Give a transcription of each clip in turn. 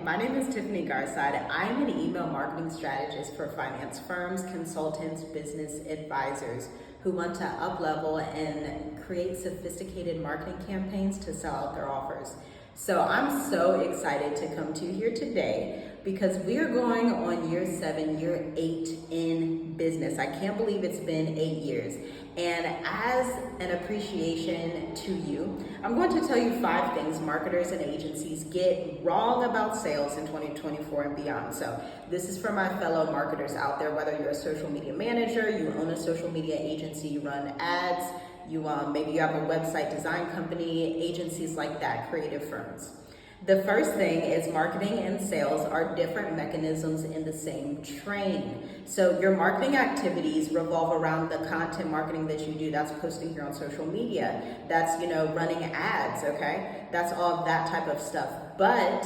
my name is Tiffany Garside. I'm an email marketing strategist for finance firms, consultants, business advisors who want to up-level and create sophisticated marketing campaigns to sell out their offers. So I'm so excited to come to you here today because we are going on year 7, year 8 in business. I can't believe it's been 8 years. And as an appreciation to you, I'm going to tell you 5 things marketers and agencies get wrong about sales in 2024 and beyond. So this is for my fellow marketers out there, whether you're a social media manager, you own a social media agency, you run ads, maybe you have a website design company, agencies like that, creative firms. The first thing is marketing and sales are different mechanisms in the same train. So your marketing activities revolve around the content marketing that you do. That's posting here on social media. That's, running ads, okay? That's all of that type of stuff. But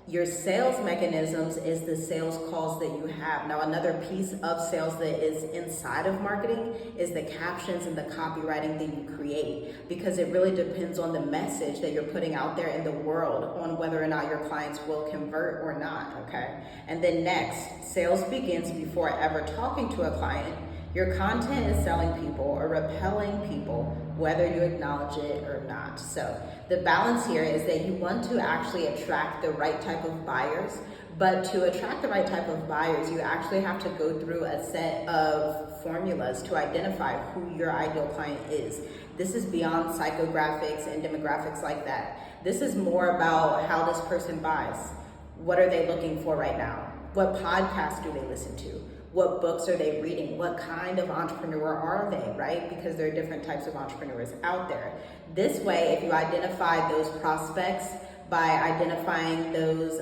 your sales mechanisms is the sales calls that you have. Now, another piece of sales that is inside of marketing is the captions and the copywriting that you create, because it really depends on the message that you're putting out there in the world on whether or not your clients will convert or not, okay? And then next, sales begins before ever talking to a client. Your content is selling people or repelling people, whether you acknowledge it or not. So the balance here is that you want to actually attract the right type of buyers, but to attract the right type of buyers, you actually have to go through a set of formulas to identify who your ideal client is. This is beyond psychographics and demographics like that. This is more about how this person buys. What are they looking for right now? What podcasts do they listen to? What books are they reading? What kind of entrepreneur are they, right? Because there are different types of entrepreneurs out there. This way, if you identify those prospects by identifying those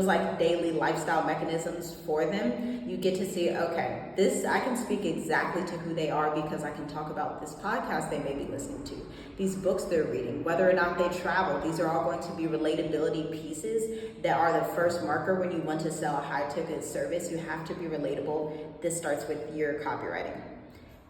like daily lifestyle mechanisms for them, you get to see, okay, I can speak exactly to who they are because I can talk about this podcast they may be listening to, these books they're reading, whether or not they travel. These are all going to be relatability pieces that are the first marker when you want to sell a high-ticket service. You have to be relatable. This starts with your copywriting.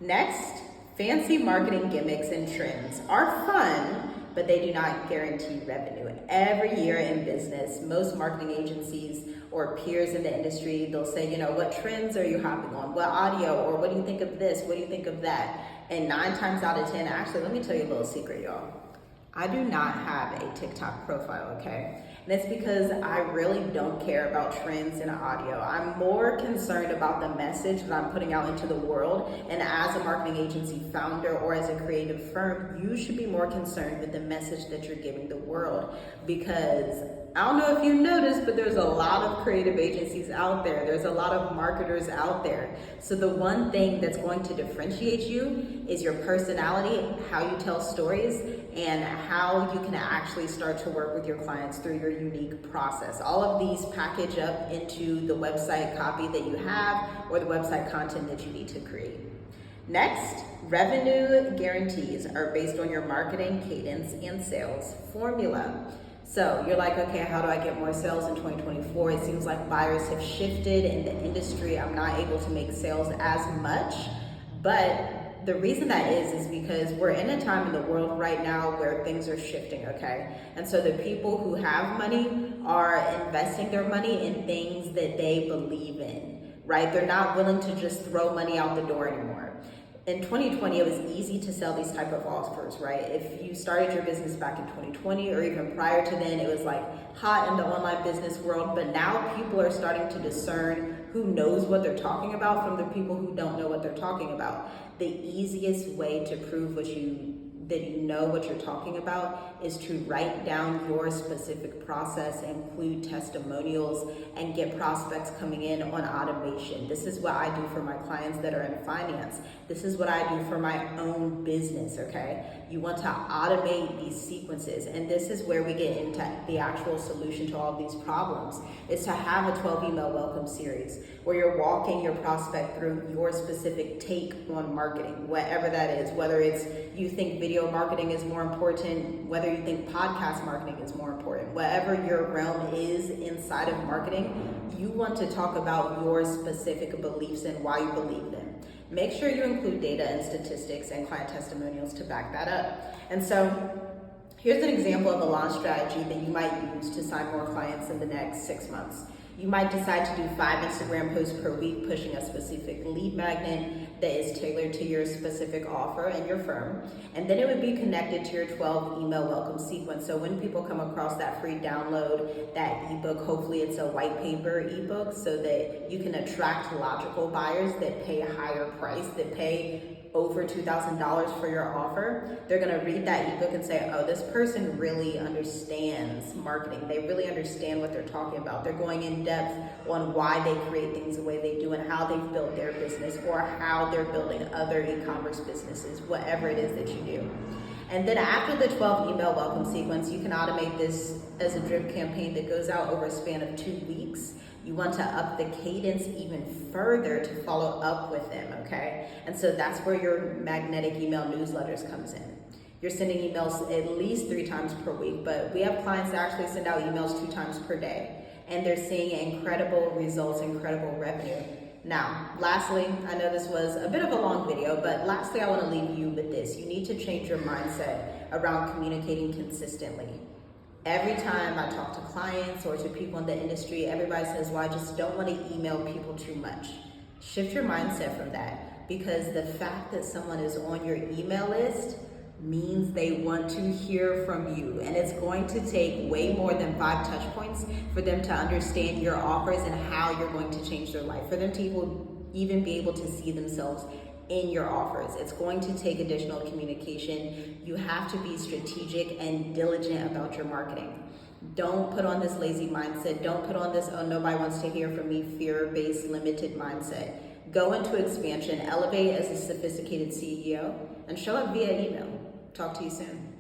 Next, fancy marketing gimmicks and trends are fun, but they do not guarantee revenue. Every year in business, most marketing agencies or peers in the industry, they'll say, what trends are you hopping on? What audio, or what do you think of this? What do you think of that? And 9 times out of 10, actually, let me tell you a little secret, y'all. I do not have a TikTok profile, okay? And it's because I really don't care about trends in audio. I'm more concerned about the message that I'm putting out into the world. And as a marketing agency founder or as a creative firm, you should be more concerned with the message that you're giving the world. Because I don't know if you noticed, but there's a lot of creative agencies out there. There's a lot of marketers out there. So the one thing that's going to differentiate you is your personality, how you tell stories, and how you can actually start to work with your clients through your unique process. All of these package up into the website copy that you have or the website content that you need to create. Next, revenue guarantees are based on your marketing cadence and sales formula. So you're like, okay, how do I get more sales in 2024? It seems like buyers have shifted in the industry. I'm not able to make sales as much, but the reason that is because we're in a time in the world right now where things are shifting, okay? And so the people who have money are investing their money in things that they believe in, right? They're not willing to just throw money out the door anymore. In 2020, it was easy to sell these type of offers, right? If you started your business back in 2020 or even prior to then, it was like hot in the online business world. But now people are starting to discern who knows what they're talking about from the people who don't know what they're talking about. The easiest way to prove that you know what you're talking about is to write down your specific process, include testimonials, and get prospects coming in on automation. This is what I do for my clients that are in finance. This is what I do for my own business, okay? You want to automate these sequences, and this is where we get into the actual solution to all of these problems, is to have a 12 email welcome series where you're walking your prospect through your specific take on marketing, whatever that is, whether it's you think video marketing is more important, whether you think podcast marketing is more important, whatever your realm is inside of marketing, you want to talk about your specific beliefs and why you believe them. Make sure you include data and statistics and client testimonials to back that up. And so Here's an example of a launch strategy that you might use to sign more clients in the next 6 months. You might decide to do 5 Instagram posts per week, pushing a specific lead magnet that is tailored to your specific offer and your firm. And then it would be connected to your 12 email welcome sequence. So when people come across that free download, that ebook, hopefully it's a white paper ebook, so that you can attract logical buyers that pay a higher price, that pay over $2,000 for your offer. They're gonna read that ebook and say, oh, this person really understands marketing. They really understand what they're talking about. They're going in depth on why they create things the way they do and how they've built their business, or how they're building other e-commerce businesses, whatever it is that you do. And then after the 12 email welcome sequence, you can automate this as a drip campaign that goes out over a span of 2 weeks. You want to up the cadence even further to follow up with them, okay? And so that's where your magnetic email newsletters comes in. You're sending emails at least 3 times per week, but we have clients that actually send out emails 2 times per day, and they're seeing incredible results, incredible revenue. Now, lastly, I know this was a bit of a long video, but lastly, I want to leave you with this. You need to change your mindset around communicating consistently. Every time I talk to clients or to people in the industry, everybody says, well, I just don't want to email people too much. Shift your mindset from that, because the fact that someone is on your email list means they want to hear from you. And it's going to take way more than 5 touch points for them to understand your offers and how you're going to change their life, for them to even be able to see themselves in your offers. It's going to take additional communication. You have to be strategic and diligent about your marketing. Don't put on this lazy mindset. Don't put on this, oh, nobody wants to hear from me, fear-based, limited mindset. Go into expansion, elevate as a sophisticated CEO, and show up via email. Talk to you soon.